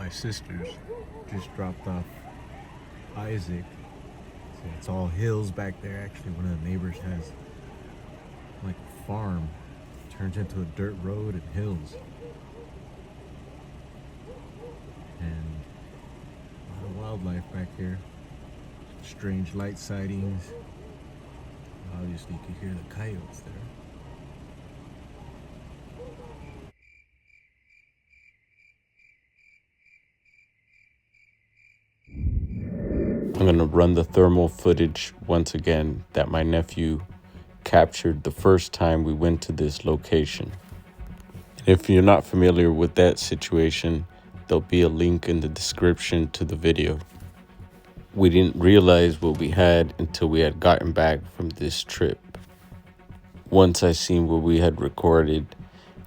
my sisters just dropped off Isaac. So it's all hills back there. Actually, one of the neighbors has like a farm. Turns into a dirt road and hills. And a lot of wildlife back here. Strange light sightings. Obviously, you can hear the coyotes there. I'm going to run the thermal footage once again that my nephew captured the first time we went to this location. And if you're not familiar with that situation, there'll be a link in the description to the video. We didn't realize what we had until we had gotten back from this trip. Once I seen what we had recorded,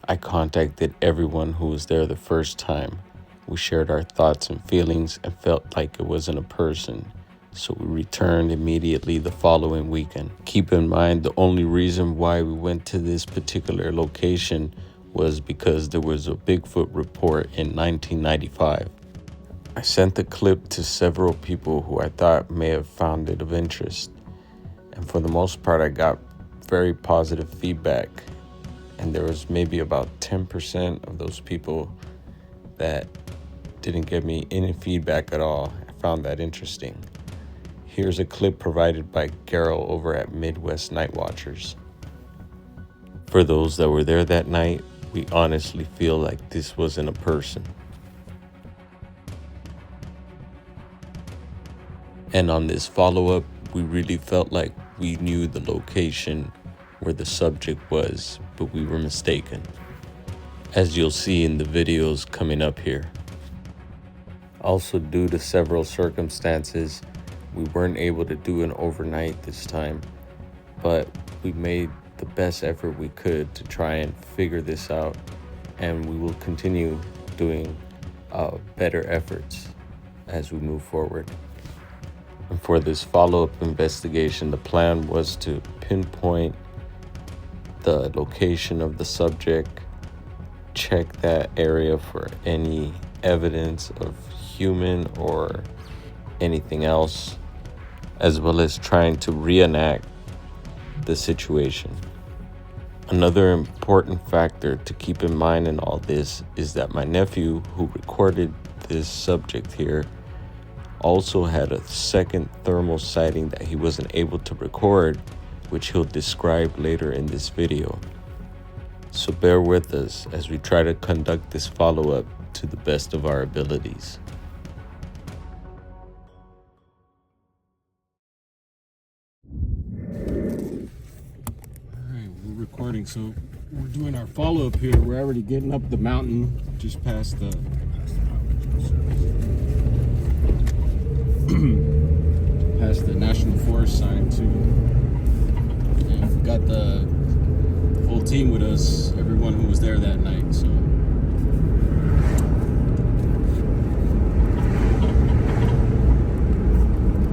I contacted everyone who was there the first time. We shared our thoughts and feelings and felt like it wasn't a person. So we returned immediately the following weekend. Keep in mind, the only reason why we went to this particular location was because there was a Bigfoot report in 1995. I sent the clip to several people who I thought may have found it of interest. And for the most part, I got very positive feedback. And there was maybe about 10% of those people that didn't give me any feedback at all. I found that interesting. Here's a clip provided by Garrel over at Midwest Night Watchers. For those that were there that night, we honestly feel like this wasn't a person. And on this follow-up, we really felt like we knew the location where the subject was, but we were mistaken, as you'll see in the videos coming up here. Also, due to several circumstances, we weren't able to do an overnight this time, but we made the best effort we could to try and figure this out, and we will continue doing better efforts as we move forward. And for this follow-up investigation, the plan was to pinpoint the location of the subject, check that area for any evidence of human or anything else, as well as trying to reenact the situation. Another important factor to keep in mind in all this is that my nephew, who recorded this subject here, also had a second thermal sighting that he wasn't able to record, which he'll describe later in this video. So bear with us as we try to conduct this follow-up to the best of our abilities. Alright, we're recording, so we're doing our follow-up here. We're already getting up the mountain, just past the past the National Forest sign too. And we've got the whole team with us, everyone who was there that night, so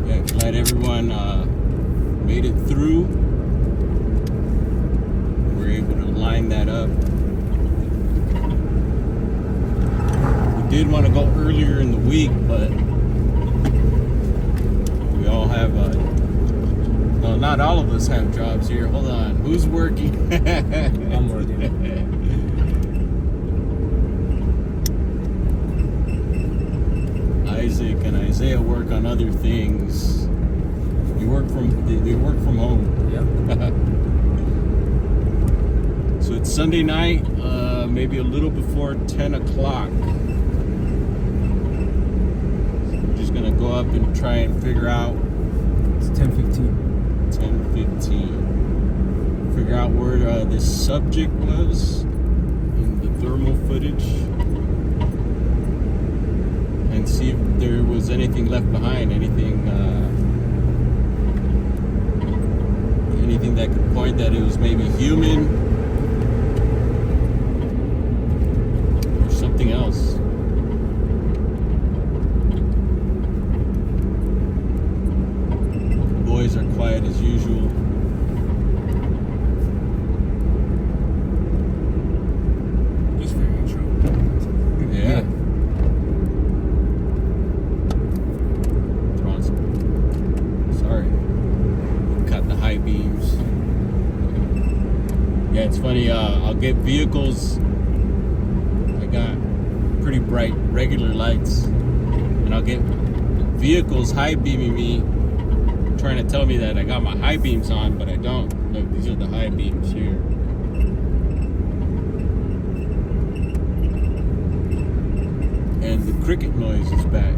yeah, glad everyone made it through. We're able to line that up. We did want to go earlier in the week, but we all have well, not all of us have jobs here. Hold on, who's working? I'm working. Isaac and Isaiah work on other things. They work from home. Yep. So it's Sunday night, maybe a little before 10 o'clock. So we're just gonna go up and try and figure out. It's 10:15. 10:15. Figure out where this subject was in the thermal footage, and see if there was anything left behind, anything that could point that it was maybe human or something else. The boys are quiet as usual. Just for your intro. Yeah. get vehicles. I got pretty bright regular lights, and I'll get vehicles high beaming me, trying to tell me that I got my high beams on, but I don't. Look, these are the high beams here. And the cricket noise is back.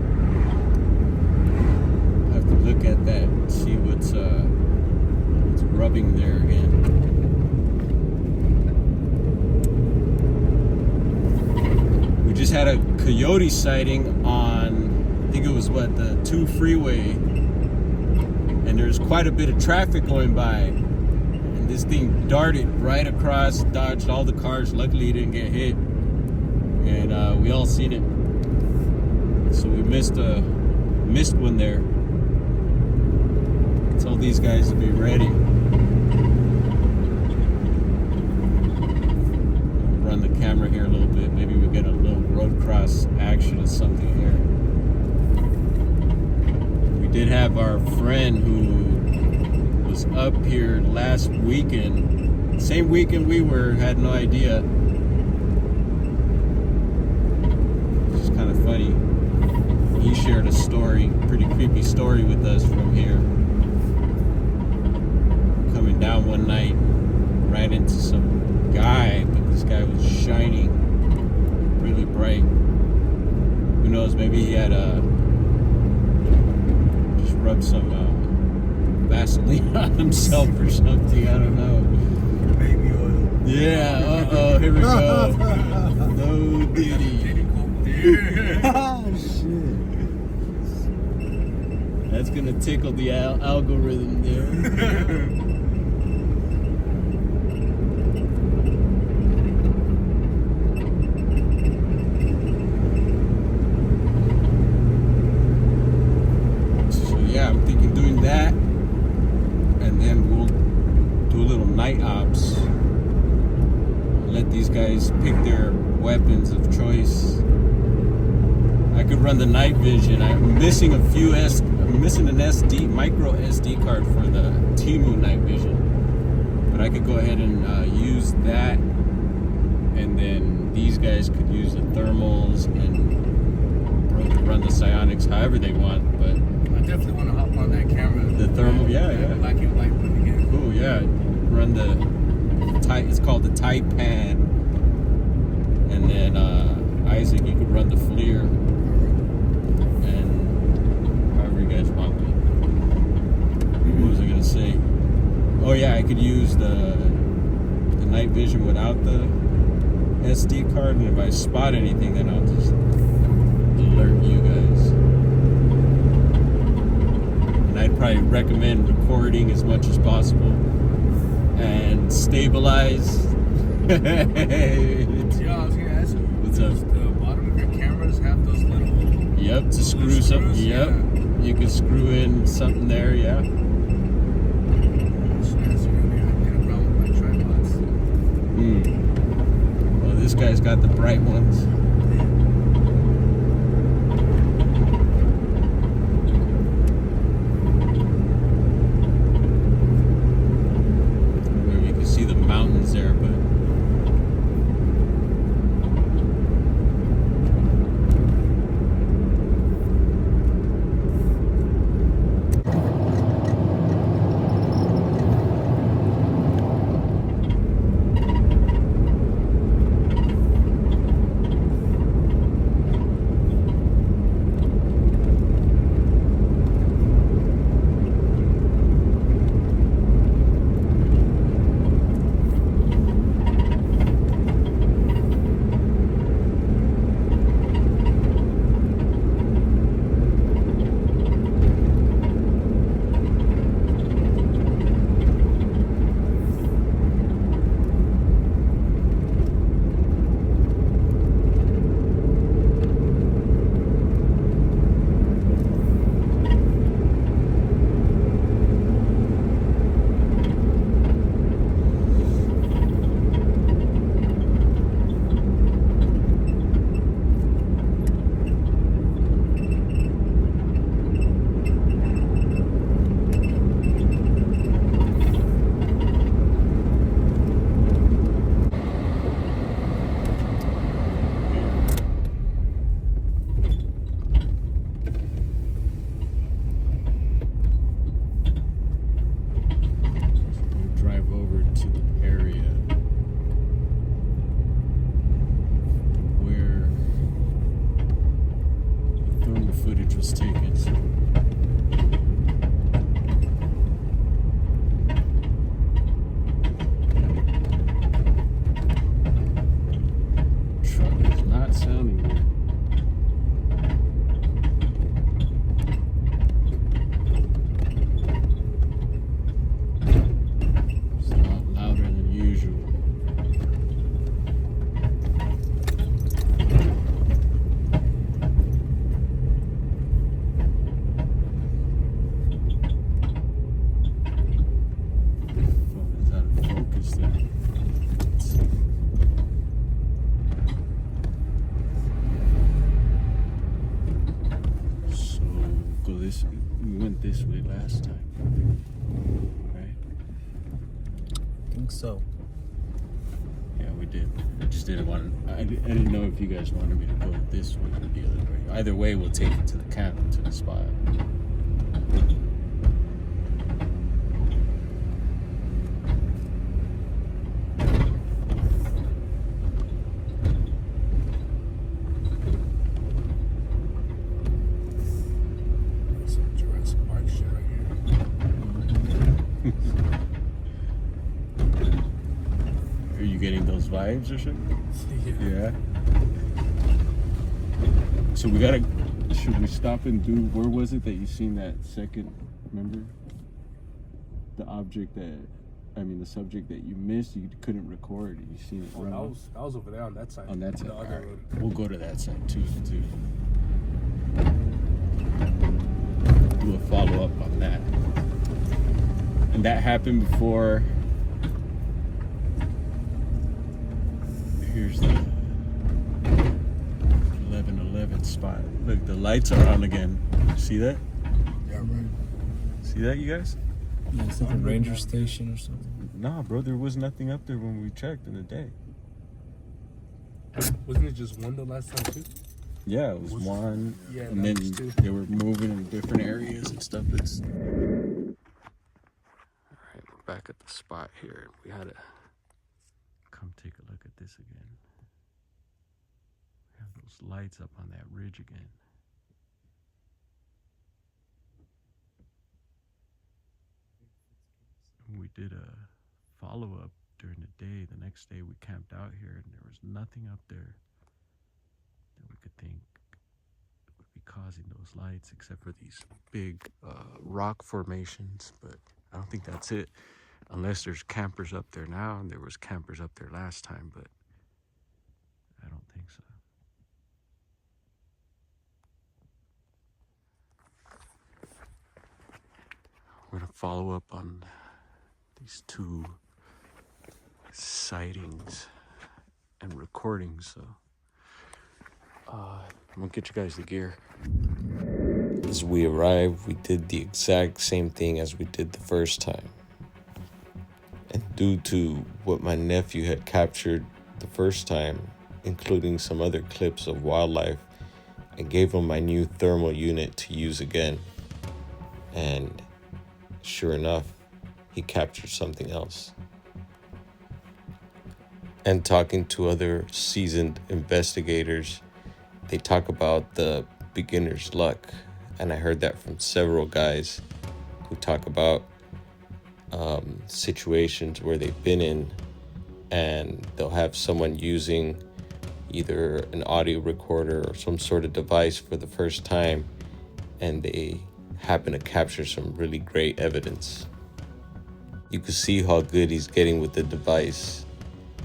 I have to look at that and see what's rubbing there again. We just had a coyote sighting on, I think it was the 2 freeway, and there's quite a bit of traffic going by, and this thing darted right across, dodged all the cars. Luckily it didn't get hit, and we all seen it, so we missed one there. Tell these guys to be ready. Run the camera here a little bit. Maybe we get a little road cross action or something here. We did have our friend who was up here last weekend. Same weekend we were, had no idea. Which is kind of funny. He shared a story, pretty creepy story with us from here. Coming down one night, ran into some guy, but this guy was shining really bright. Who knows, maybe he had just rubbed some Vaseline on himself or something, I don't know. Baby oil. Yeah, here we go. No Diddy. Oh, shit. That's gonna tickle the algorithm there. I'm thinking doing that, and then we'll do a little night ops. Let these guys pick their weapons of choice. I could run the night vision. I'm missing an SD, micro SD card for the Timu night vision, but I could go ahead and use that, and then these guys could use the thermals and run the psionics however they want, but I definitely want to hop on that camera. the thermal, yeah. Like one again. Cool, yeah. Run it's called the Taipan. And then Isaac, you could run the FLIR. And however you guys want. What was I gonna say? Oh yeah, I could use the night vision without the SD card, and if I spot anything, then I'll just alert you guys. I'd probably recommend recording as much as possible and stabilize. Yeah, I was gonna ask you. What's up? Does the bottom of your cameras have those little? Yep, to screw something. Yep, yeah. you can screw in something there. Yeah. Well, this guy's got the bright ones. There, but went this way last time, right? I think so. Yeah, we did. I just didn't want. I didn't know if you guys wanted me to go this way or the other way. Either way, we'll take it to the camp, to the spot. Some Jurassic Park shit right Are you getting those vibes or something? here. Yeah. So we gotta. Should we stop and do? Where was it that you seen that second? Remember the object that. I mean, the subject that you missed. You couldn't record. You seen it. Oh, run off? I was over there on that side. On that side. The All other right. road. We'll go to that side too. Do a follow up on that. And that happened before. Here's the 11:11 spot. Look, the lights are on again. See that? Yeah, right. See that, you guys? Yeah, it's like a ranger station or something. Nah, bro, there was nothing up there when we checked in the day. Wasn't it just one the last time too? Yeah, it was one. Yeah, and that then was two. they were moving in different areas and stuff. It's. All right, we're back at the spot here. We had to come take a look at this again. We have those lights up on that ridge again. And we did a follow-up during the day. The next day we camped out here and there was nothing up there that we could think would be causing those lights except for these big rock formations. But I don't think that's it, unless there's campers up there now, and there was campers up there last time, but I don't think so. We're gonna follow up on these two sightings and recordings, so I'm gonna get you guys the gear. As we arrived, we did the exact same thing as we did the first time. And due to what my nephew had captured the first time, including some other clips of wildlife, I gave him my new thermal unit to use again. And sure enough, he captured something else. And talking to other seasoned investigators, they talk about the beginner's luck. And I heard that from several guys who talk about situations where they've been in and they'll have someone using either an audio recorder or some sort of device for the first time, and they happen to capture some really great evidence. You can see how good he's getting with the device.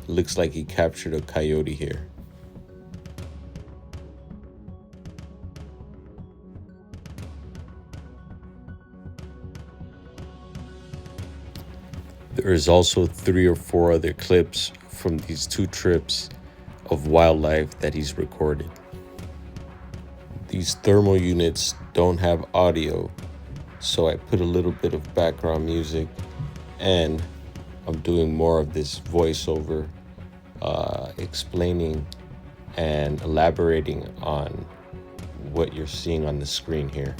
Looks like he captured a coyote here. There is also 3 or 4 other clips from these 2 trips of wildlife that he's recorded. These thermal units don't have audio, so I put a little bit of background music, and I'm doing more of this voiceover, explaining and elaborating on what you're seeing on the screen here.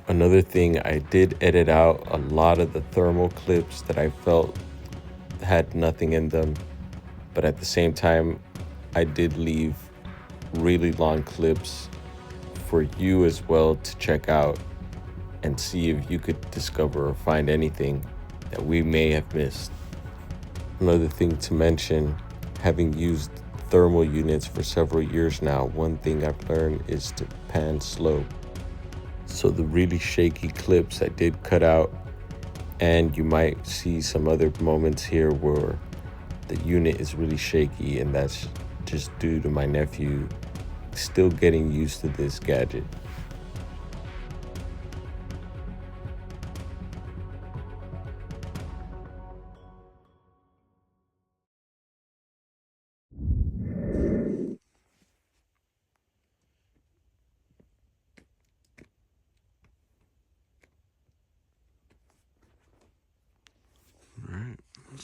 Another thing, I did edit out a lot of the thermal clips that I felt had nothing in them, but at the same time, I did leave really long clips for you as well to check out and see if you could discover or find anything that we may have missed. Another thing to mention, having used thermal units for several years now, one thing I've learned is to pan slow. So the really shaky clips I did cut out, and you might see some other moments here where the unit is really shaky, and that's just due to my nephew still getting used to this gadget.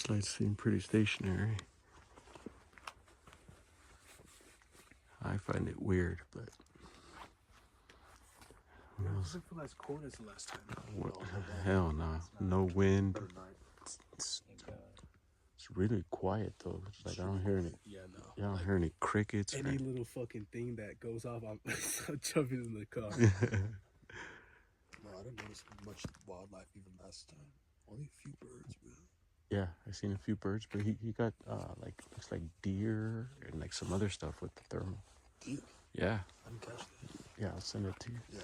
Flashlights seem pretty stationary. I find it weird, but who knows? For as cold as the last time. What? Hell no. No wind. It's really quiet though. It's like I don't hear any. Yeah, no. I don't hear any crickets. Any little fucking thing that goes off, I'm jumping in the car. No, I didn't notice much wildlife even last time. Only a few birds, man. Yeah, I seen a few birds, but he got like looks like deer and like some other stuff with the thermal. Deer? Yeah. I didn't catch that. Yeah, I'll send it to you. Yeah.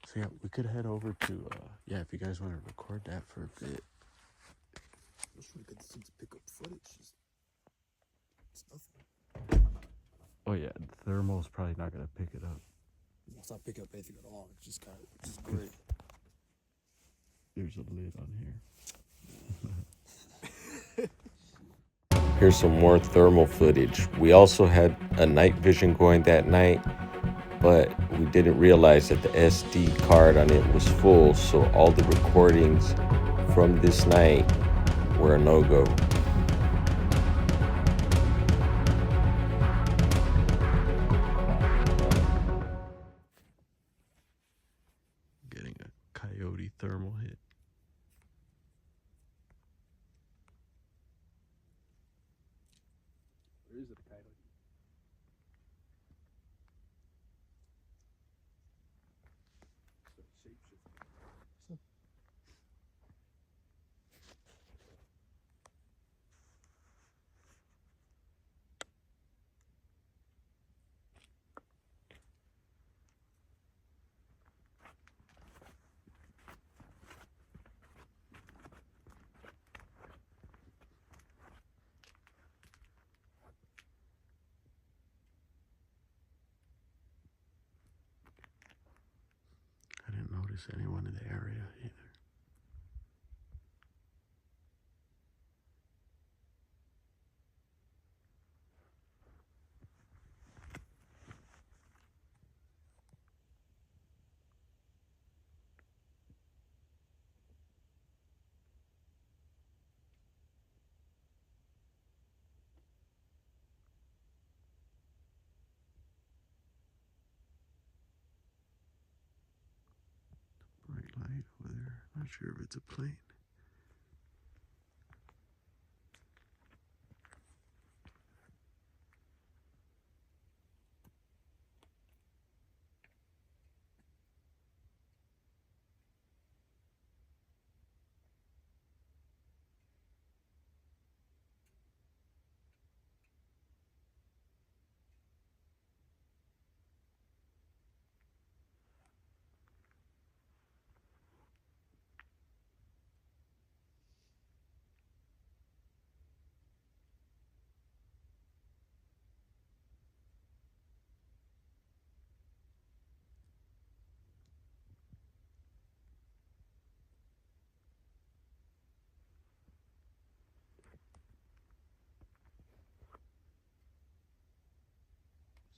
So yeah, we could head over to yeah, if you guys want to record that for a bit. I'm just trying to get this thing to pick up footage. It's nothing. Oh yeah, the thermal's probably not gonna pick it up. It's not picking up anything at all. It's just kind of just great. There's a lid on here. Here's some more thermal footage. We also had a night vision going that night, but we didn't realize that the SD card on it was full, so all the recordings from this night were a no-go. Getting a coyote thermal hit. Where is it, a coyote? I didn't notice anyone in the area either. Bright light over there. Not sure if it's a plane.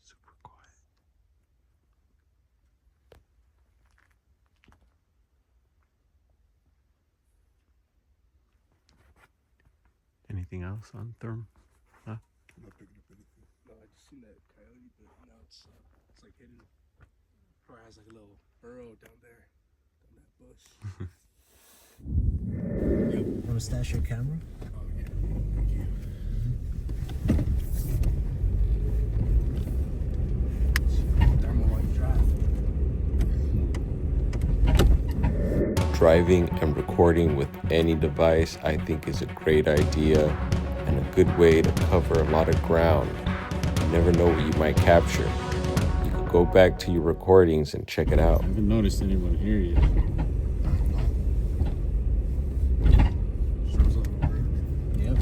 Super quiet. Anything else on therm? I'm not picking up anything. No, I just seen that coyote, but now it's like hidden. Probably has like a little burrow down there, down that bush. Want to stash your camera? Oh yeah, thank you. Thermal while you drive. Driving and recording with any device, I think, is a great idea and a good way to cover a lot of ground. You never know what you might capture. You could go back to your recordings and check it out. I haven't noticed anyone here yet. Shows on the work. Yep.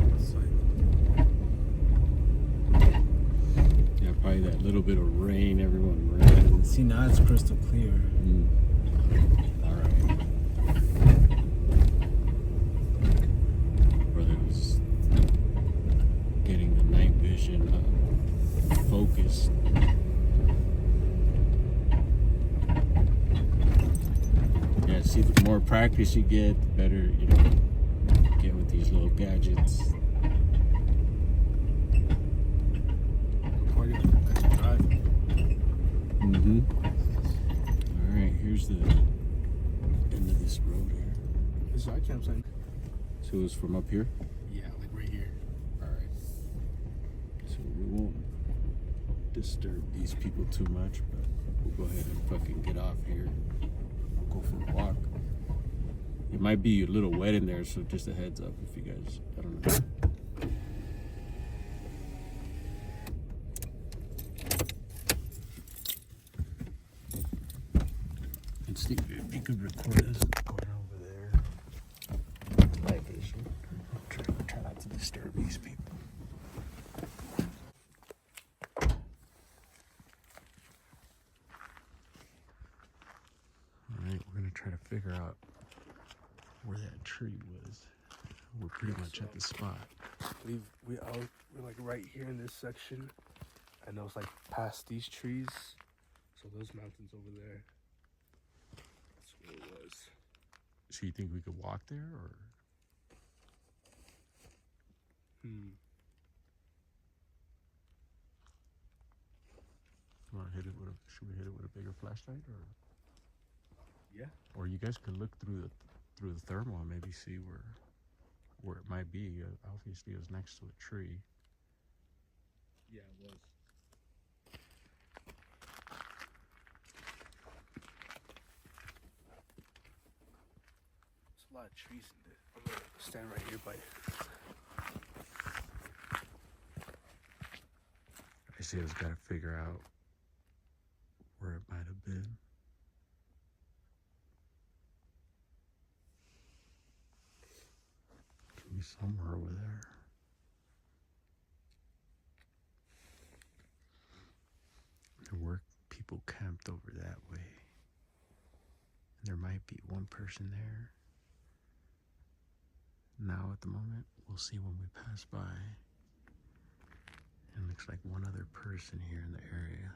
Yeah, probably that little bit of rain everyone ran. See, now it's crystal clear. All right. Brother was getting the night vision focused. Yeah, See, the more practice you get, the better you get with these little gadgets. Why you guys drive? All right, here's the end of this road here. This is our campsite. So it's from up here. Yeah, like right here. All right. So we won't disturb these people too much, but we'll go ahead and fucking get off here. We'll go for a walk. It might be a little wet in there, so just a heads up if you guys, I don't know. And Steve, if you could record us going over there. Live vision. Try not to disturb these people. Alright, we're gonna try to figure out where that tree was. We're pretty much at the spot. We're like right here in this section. I know it's like past these trees. So those mountains over there. That's where it was. So you think we could walk there, or? Should we hit it with a bigger flashlight, or? Yeah. Or you guys could look through the thermal and maybe see where it might be. Obviously, it was next to a tree. Yeah, it was. There's a lot of trees in there. I'm gonna stand right here by it. I see. I just gotta figure out where it might have been. Could be somewhere over there. There were people camped over that way. And there might be one person there. Now at the moment, we'll see when we pass by. It looks like one other person here in the area.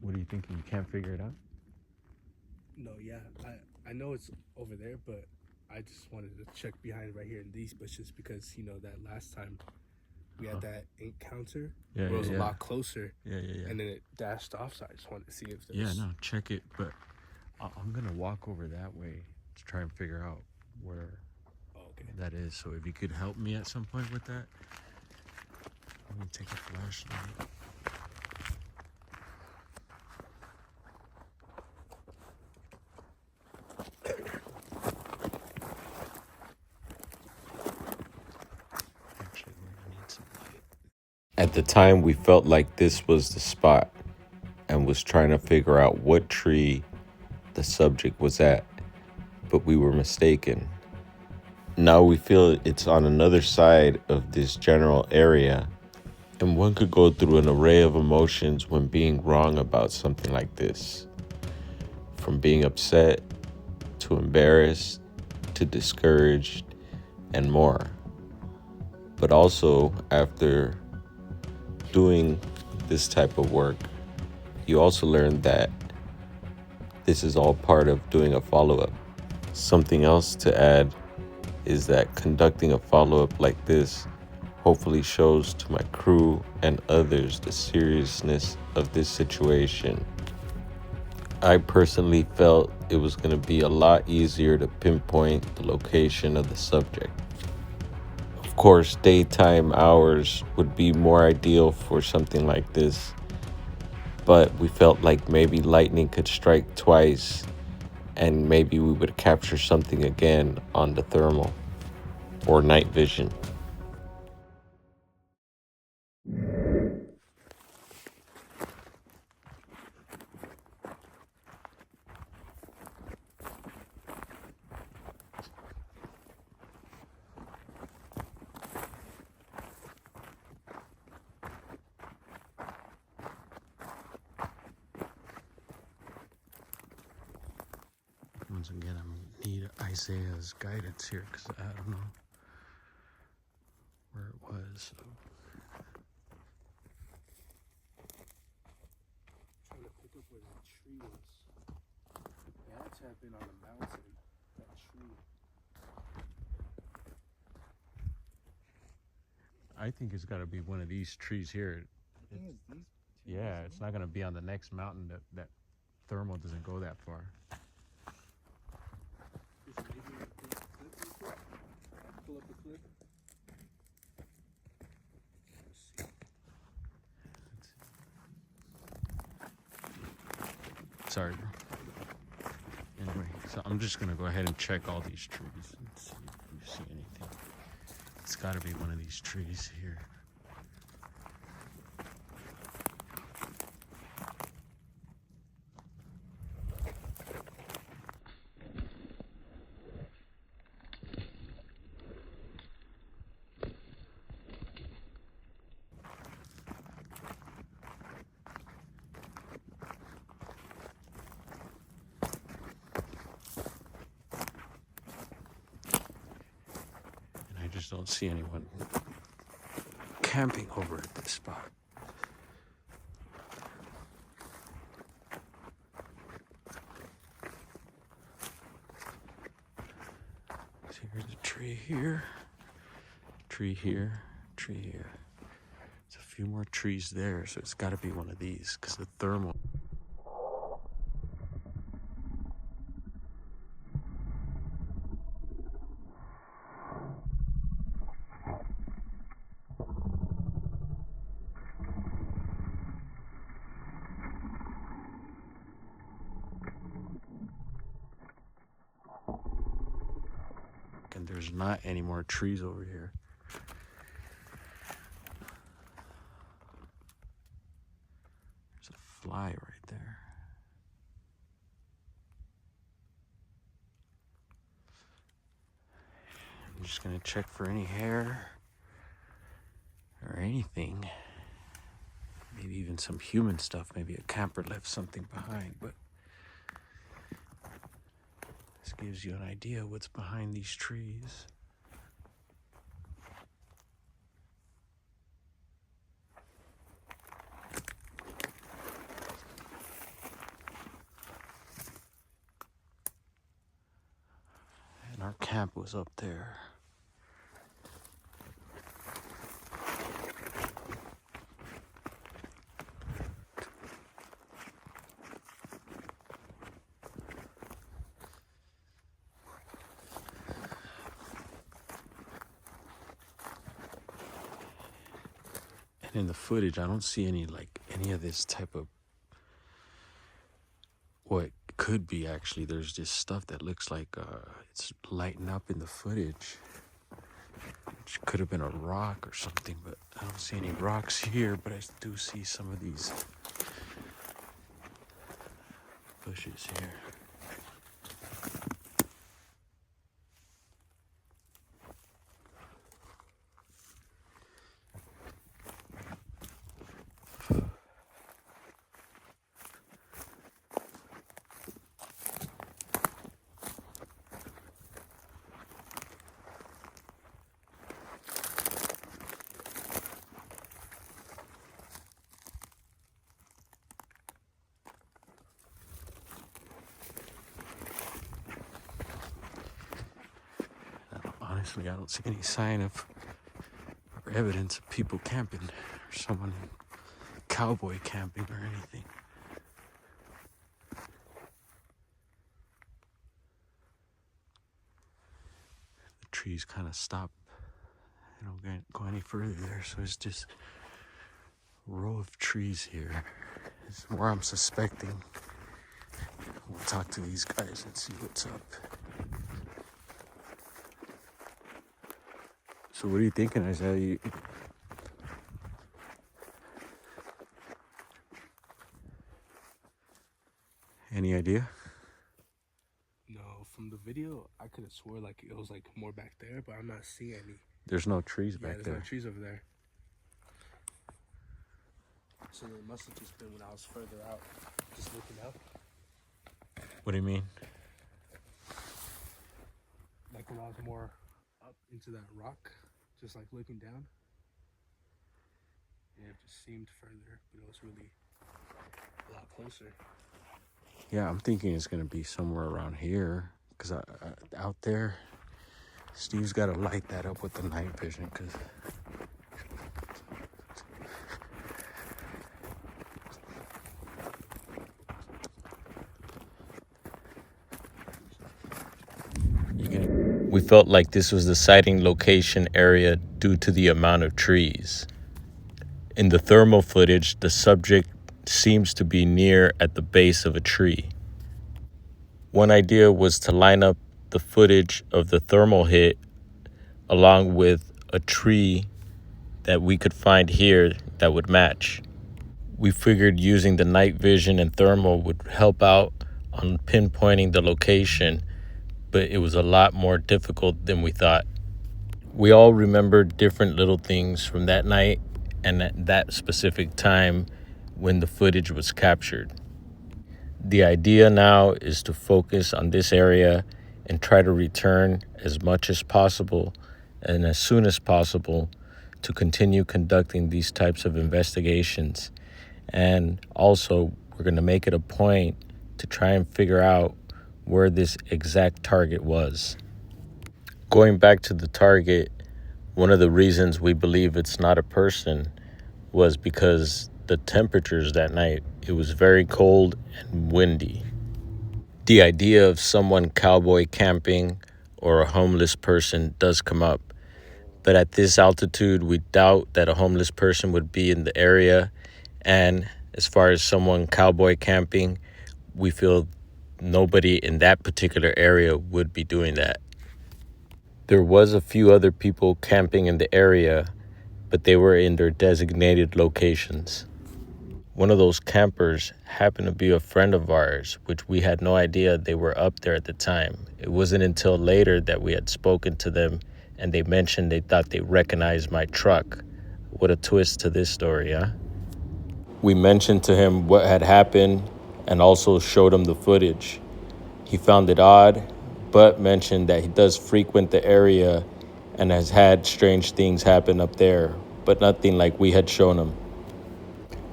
What are you thinking? You can't figure it out? No, yeah. I know it's over there, but I just wanted to check behind right here in these bushes because, that last time we had that encounter where it was a lot closer. Yeah. And then it dashed off, so I just wanted to see if there's... Yeah, no, check it. But I'm going to walk over that way to try and figure out where that is. So if you could help me at some point with that, I'm going to take a flashlight. At the time, we felt like this was the spot and was trying to figure out what tree the subject was at, but we were mistaken. Now we feel it's on another side of this general area, and one could go through an array of emotions when being wrong about something like this. From being upset, to embarrassed, to discouraged, and more. But also, after doing this type of work, you also learn that this is all part of doing a follow-up. Something else to add is that conducting a follow-up like this hopefully shows to my crew and others the seriousness of this situation. I personally felt it was going to be a lot easier to pinpoint the location of the subject. Of course, daytime hours would be more ideal for something like this, but we felt like maybe lightning could strike twice and maybe we would capture something again on the thermal. or night vision. Once again, I need Isaiah's guidance here because I don't know where it was. So. Trying to pick up where that tree was. It had to have been on the mountain. That tree. I think it's got to be one of these trees here. Yeah, it's not going to be on the next mountain. That thermal doesn't go that far. Pull up the clip. Sorry, bro. Anyway, so I'm just going to go ahead and check all these trees and see if we see anything. It's got to be one of these trees here. I just don't see anyone camping over at this spot. So here's a tree here, tree here, tree here. There's a few more trees there, so it's got to be one of these because the thermal. And there's not any more trees over here. There's a fly right there. I'm just gonna check for any hair or anything. Maybe even some human stuff. Maybe a camper left something behind, but this gives you an idea what's behind these trees. And our camp was up there. And in the footage, I don't see any of this type of what could be actually. There's this stuff that looks like it's lighting up in the footage. Which could have been a rock or something, but I don't see any rocks here, but I do see some of these bushes here. Honestly, I don't see any sign of or evidence of people camping or someone cowboy camping or anything. The trees kind of stop. They don't go any further there, so it's just a row of trees here. It's where I'm suspecting. We'll talk to these guys and see what's up. So what are you thinking, Isaiah? Any idea? No, from the video, I could have swore like it was like more back there, but I'm not seeing any. There's no trees Yeah, back there's there. no trees over there. So it must have just been when I was further out, just looking out. What do you mean? Like when I was more up into that rock, just like looking down. Yeah, it just seemed further, but it was really a lot closer. Yeah, I'm thinking it's gonna be somewhere around here, cause out there, Steve's got to light that up with the night vision, cause We felt like this was the sighting location area due to the amount of trees. In the thermal footage, the subject seems to be near at the base of a tree. One idea was to line up the footage of the thermal hit along with a tree that we could find here that would match. We figured using the night vision and thermal would help out on pinpointing the location, but it was a lot more difficult than we thought. We all remembered different little things from that night and at that specific time when the footage was captured. The idea now is to focus on this area and try to return as much as possible and as soon as possible to continue conducting these types of investigations. And also, we're going to make it a point to try and figure out where this exact target was. Going back to the target, one of the reasons we believe it's not a person was because the temperatures that night, it was very cold and windy. The idea of someone cowboy camping or a homeless person does come up, but at this altitude, we doubt that a homeless person would be in the area. And as far as someone cowboy camping, we feel nobody in that particular area would be doing that. There was a few other people camping in the area, but they were in their designated locations. One of those campers happened to be a friend of ours, which we had no idea they were up there at the time. It wasn't until later that we had spoken to them and they mentioned they thought they recognized my truck. What a twist to this story, huh? We mentioned to him what had happened and also showed him the footage. He found it odd, but mentioned that he does frequent the area and has had strange things happen up there, but nothing like we had shown him.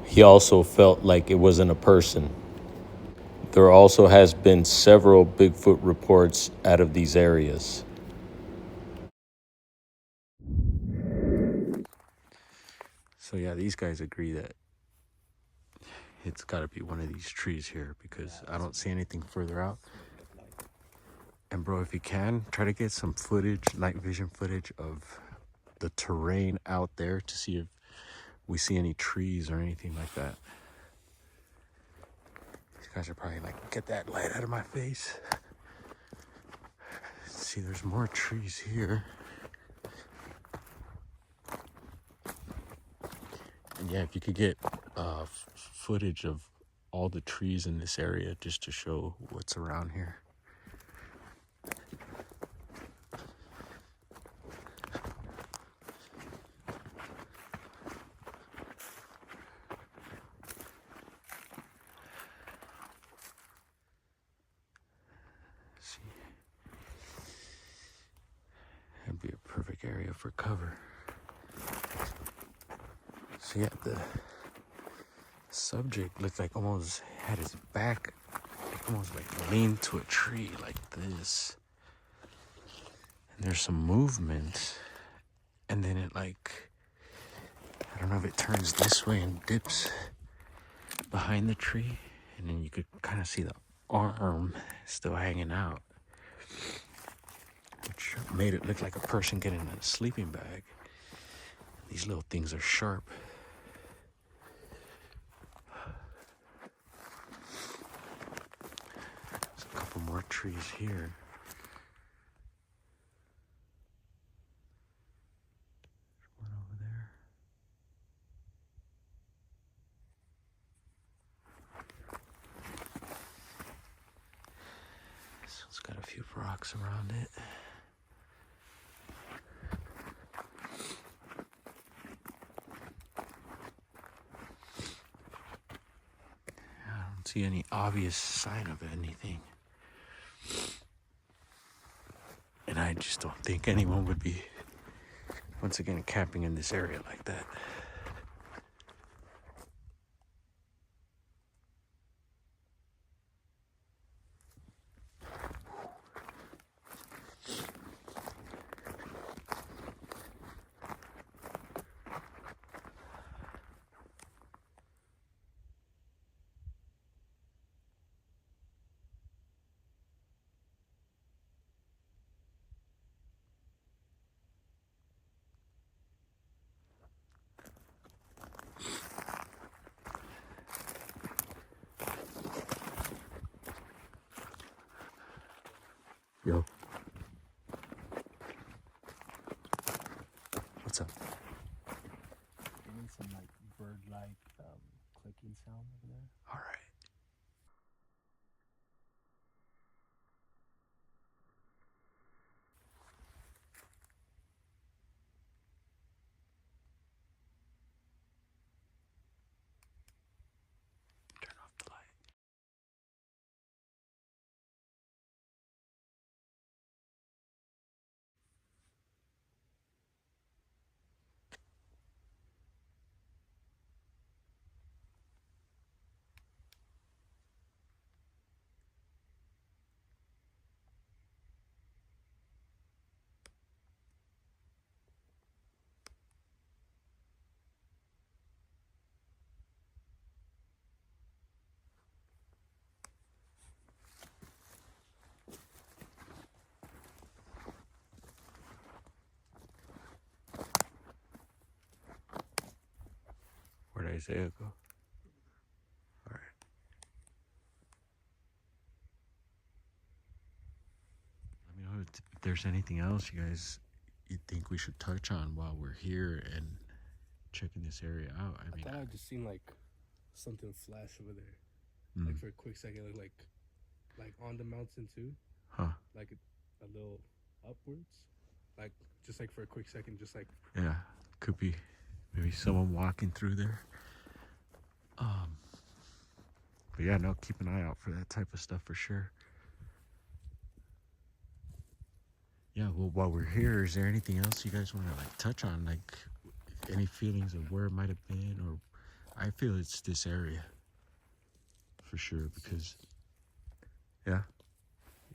He also felt like it wasn't a person. There also has been several Bigfoot reports out of these areas. So yeah, these guys agree that it's got to be one of these trees here, because I don't see anything further out. And bro, if you can, try to get some footage, night vision footage of the terrain out there to see if we see any trees or anything like that. These guys are probably like, get that light out of my face. See, there's more trees here. And yeah, if you could get footage of all the trees in this area just to show what's around here. See, that'd be a perfect area for cover. So yeah, the subject looked like almost had his back, like almost like leaned to a tree like this. And there's some movement, and then it like, I don't know if it turns this way and dips behind the tree, and then you could kind of see the arm still hanging out, which made it look like a person getting in a sleeping bag. These little things are sharp. There's a couple more trees here. rocks around it. I don't see any obvious sign of anything. And I just don't think anyone would be, once again, camping in this area like that. Yo. What's up? Getting some like bird-like clicking sound over there. All right. Turn off the light. Where'd Isaiah go? All right. Let me know if there's anything else you guys you think we should touch on while we're here and checking this area out. I I mean, thought I just seen like something flash over there. Mm. Like for a quick second, it looked like on the mountain too. Huh. Like a little upwards. Like just like for a quick second, just like Yeah, could be maybe someone walking through there. But yeah, no, keep an eye out for that type of stuff for sure. Yeah, well, while we're here, is there anything else you guys want to like touch on? Like any feelings of where it might have been, or I feel it's this area for sure because, yeah,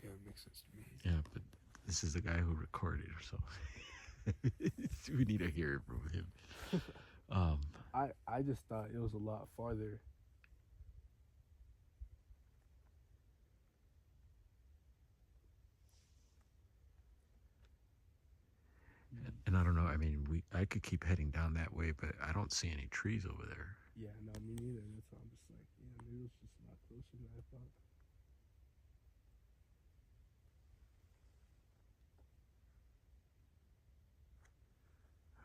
yeah, it makes sense to me. yeah, but this is the guy who recorded, so we need to hear it from him. I just thought it was a lot farther. And I don't know. I mean, I could keep heading down that way, but I don't see any trees over there. Yeah, no, me neither. That's why I'm just like, yeah, maybe it was just a lot closer than I thought.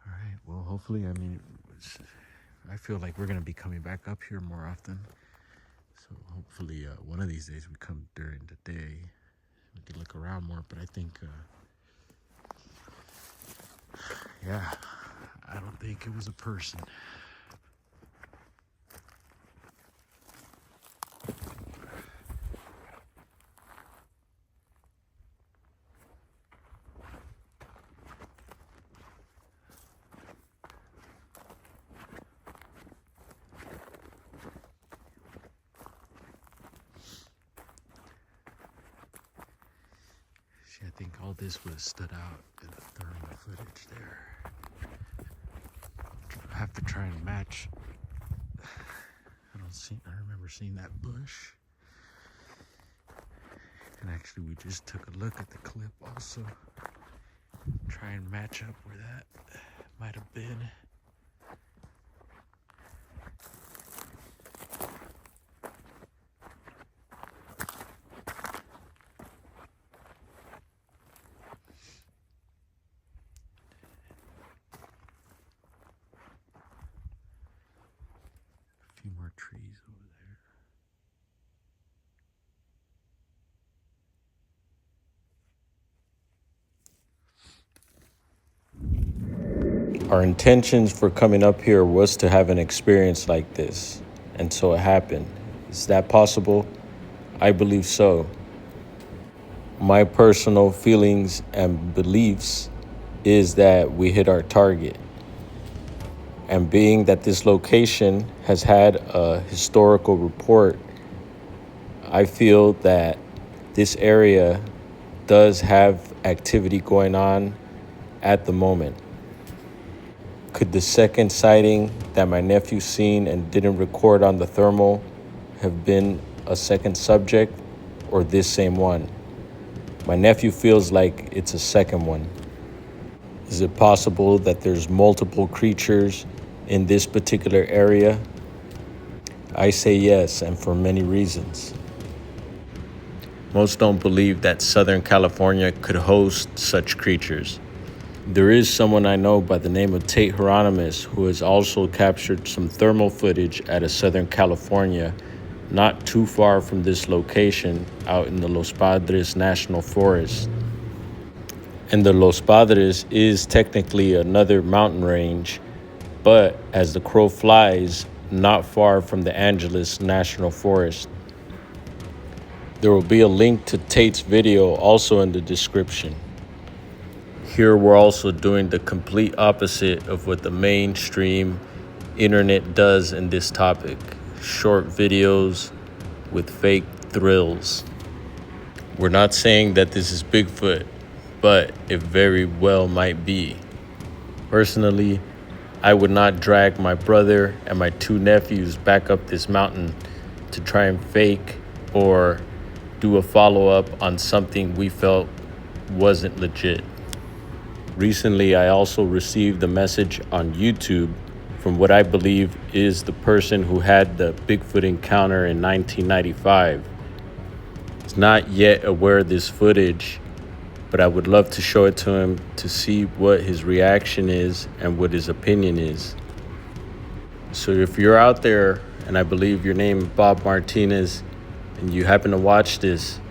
All right. Well, hopefully, I mean, I feel like we're gonna be coming back up here more often. So hopefully, one of these days we come during the day. We can look around more. But I think, yeah, I don't think it was a person. See, I think all this would have stood out in the thermal footage there. I have to try and match. I remember seeing that bush. And actually, we just took a look at the clip also. Try and match up where that might have been. A few more trees over there. Our intentions for coming up here was to have an experience like this, and so it happened. Is that possible? I believe so. My personal feelings and beliefs is that we hit our target. And being that this location has had a historical report, I feel that this area does have activity going on at the moment. Could the second sighting that my nephew seen and didn't record on the thermal have been a second subject or this same one? My nephew feels like it's a second one. Is it possible that there's multiple creatures in this particular area? I say yes, and for many reasons. Most don't believe that Southern California could host such creatures. There is someone I know by the name of Tate Hieronymus who has also captured some thermal footage out of Southern California, not too far from this location, out in the Los Padres National Forest. And the Los Padres is technically another mountain range, but as the crow flies, not far from the Angeles National Forest. There will be a link to Tate's video also in the description. Here we're also doing the complete opposite of what the mainstream internet does in this topic. Short videos with fake thrills. We're not saying that this is Bigfoot, but it very well might be. Personally, I would not drag my brother and my two nephews back up this mountain to try and fake or do a follow-up on something we felt wasn't legit. Recently, I also received a message on YouTube from what I believe is the person who had the Bigfoot encounter in 1995. He's not yet aware of this footage, but I would love to show it to him to see what his reaction is and what his opinion is. So if you're out there, and I believe your name is Bob Martinez, and you happen to watch this,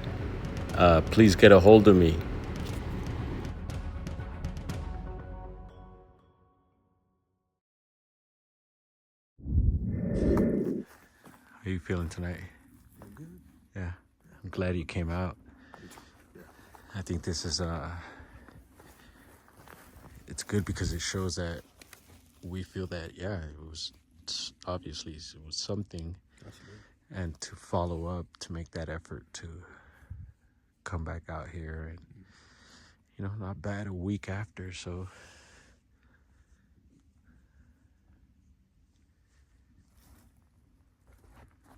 please get a hold of me. How are you feeling tonight? I'm good. Yeah, I'm glad you came out. Yeah. I think this is it's good because it shows that we feel that, yeah, obviously it was something. Absolutely. And to follow up, to make that effort to come back out here, and not bad a week after. So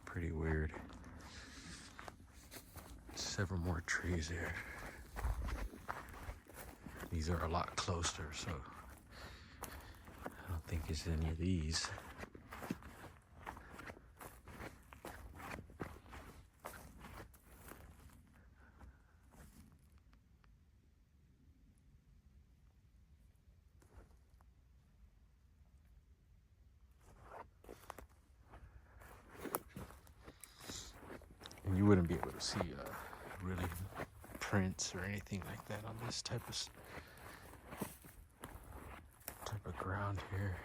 pretty weird. Several more trees here. These are a lot closer, so I don't think it's any of these. And you wouldn't be able to see really prints or anything like that on this type of ground here.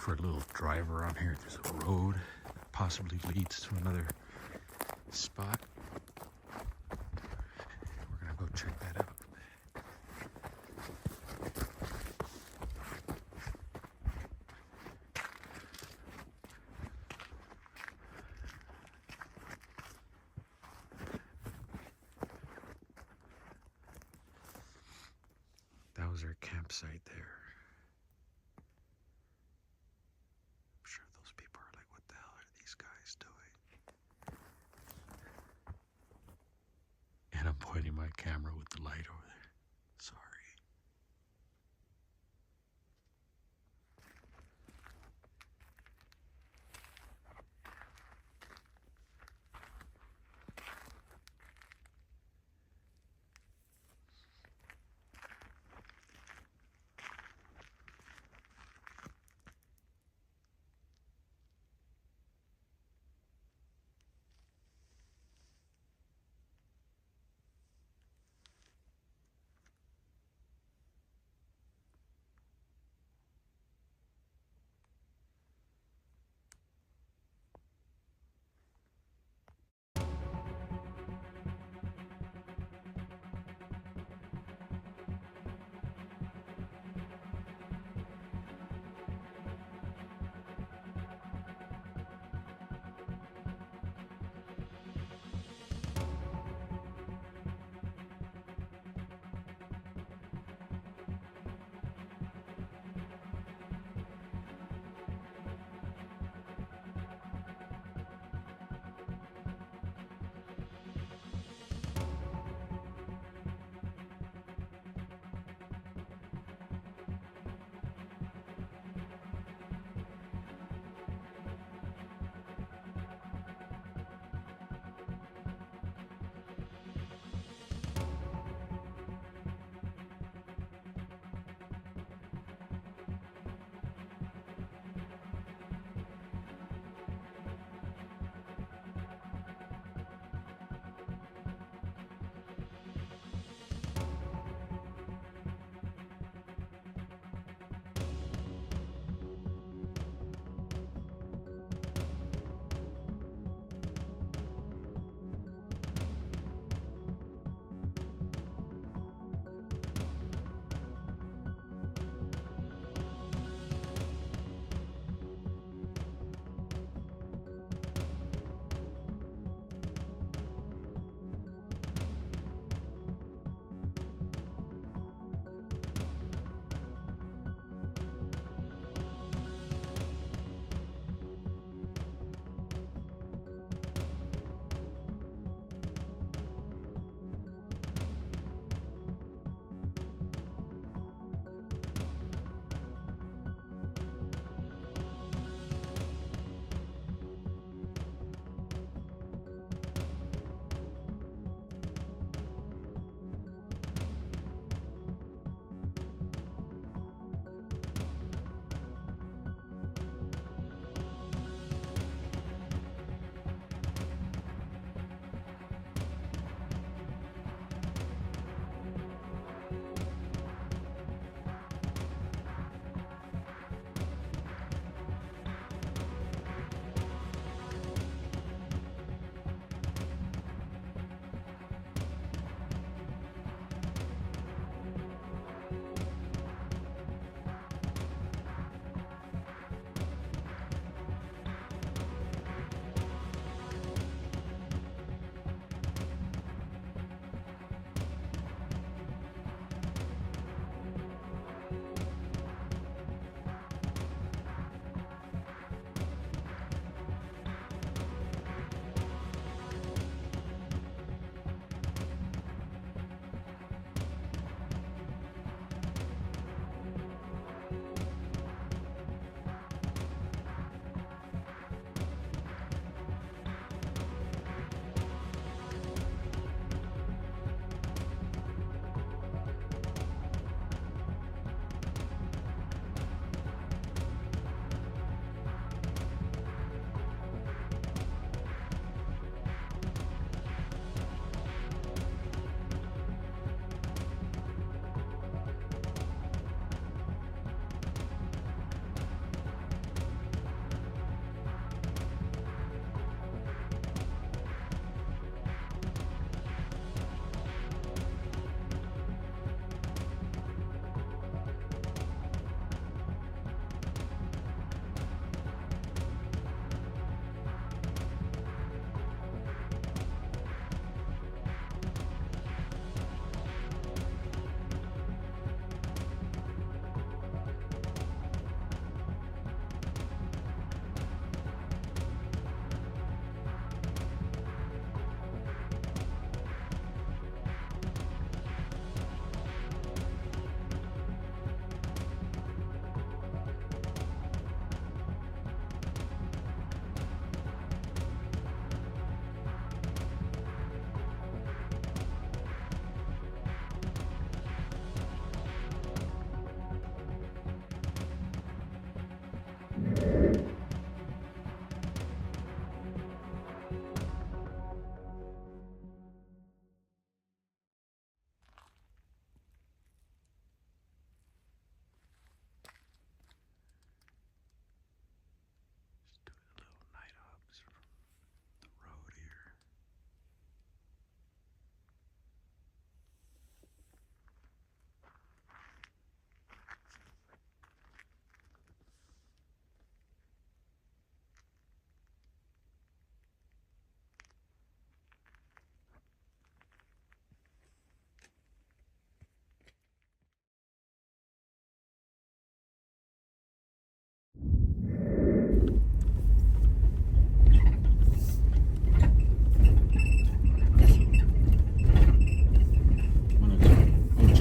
for a little drive around here. There's a road that possibly leads to another spot. We're gonna go check that out. That was our campsite there. I'm sure those people are like, what the hell are these guys doing? And I'm pointing my camera with the light over there. Sorry.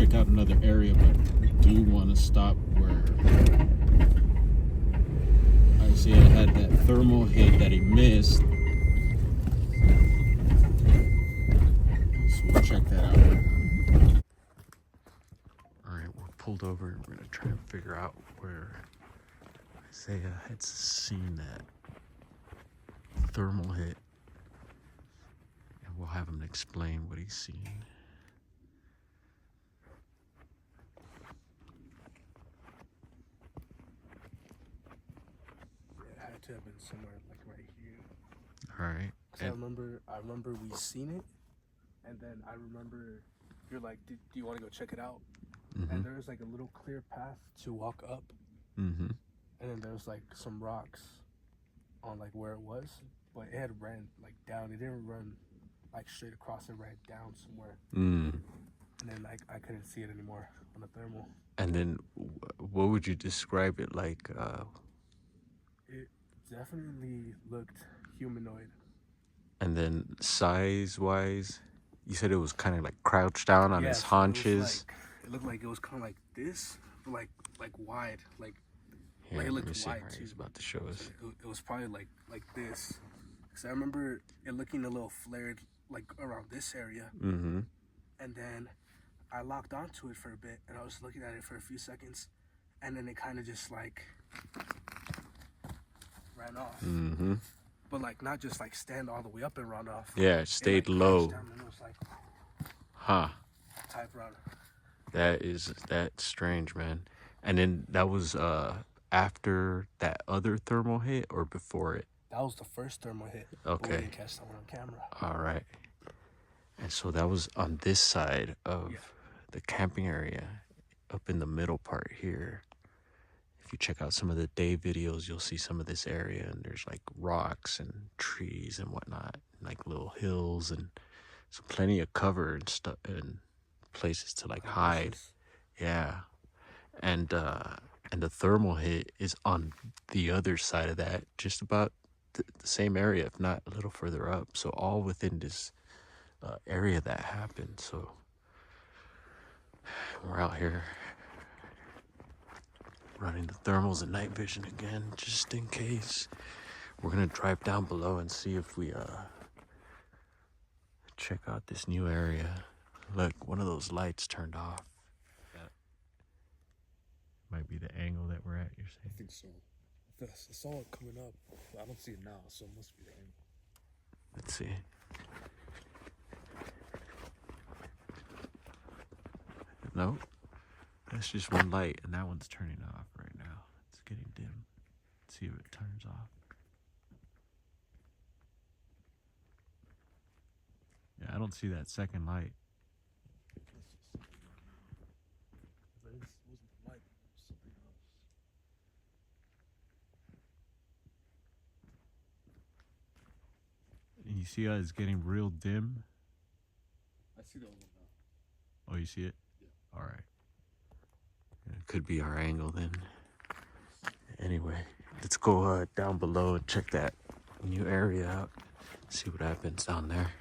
check out another area, but we do want to stop where Isaiah had that thermal hit that he missed. So we'll check that out. Alright, we're pulled over. We're gonna try and figure out where Isaiah had seen that thermal hit. And we'll have him explain what he's seen. It had to have been somewhere like right here. Alright. I remember we seen it, and then I remember you're like, do you want to go check it out? Mm-hmm. And there was like a little clear path to walk up, Mm-hmm. and then there was like some rocks on like where it was, but it had ran like down. It didn't run like straight across. It ran down somewhere, and then I couldn't see it anymore on the thermal. And then what would you describe it like? It definitely looked humanoid. And then size-wise, you said it was kind of like crouched down on his haunches. It looked like it was kind of like this, but like wide, like Here, it let looked me see. wide Right, too. he's about to show us. It was probably like this, because I remember it looking a little flared like around this area, Mm-hmm. and then I locked onto it for a bit, and I was looking at it for a few seconds, and then it kind of just like ran off. Mm-hmm. But like not just like stand all the way up and run off. Yeah, it stayed like, low. crashed down and it was like Huh. type run. That's strange, man. And then that was after that other thermal hit or before it? That was the first thermal hit. But Okay. we didn't catch that one on camera. All right. And so that was on this side of Yeah. the camping area, up in the middle part here. If you check out some of the day videos, you'll see some of this area, and there's like rocks and trees and whatnot, and like little hills, and so plenty of cover and stuff and places to like hide. Yeah. And the thermal hit is on the other side of that, just about the same area, if not a little further up. So all within this area that happened. So we're out here running the thermals and night vision again, just in case. We're gonna drive down below and see if we check out this new area. Look, one of those lights turned off. That might be the angle that we're at, you're I saying? think so. I saw it coming up, but I don't see it now, so it must be the angle. Let's see. No, that's just one light, and that one's turning off right now. It's getting dim. Let's see if it turns off. Yeah, I don't see that second light. But it wasn't light, it was something else. And you see how it's getting real dim? I see the other one now. Oh, you see it? Yeah. All right. It could be our angle then. Anyway, let's go down below and check that new area out. See what happens down there.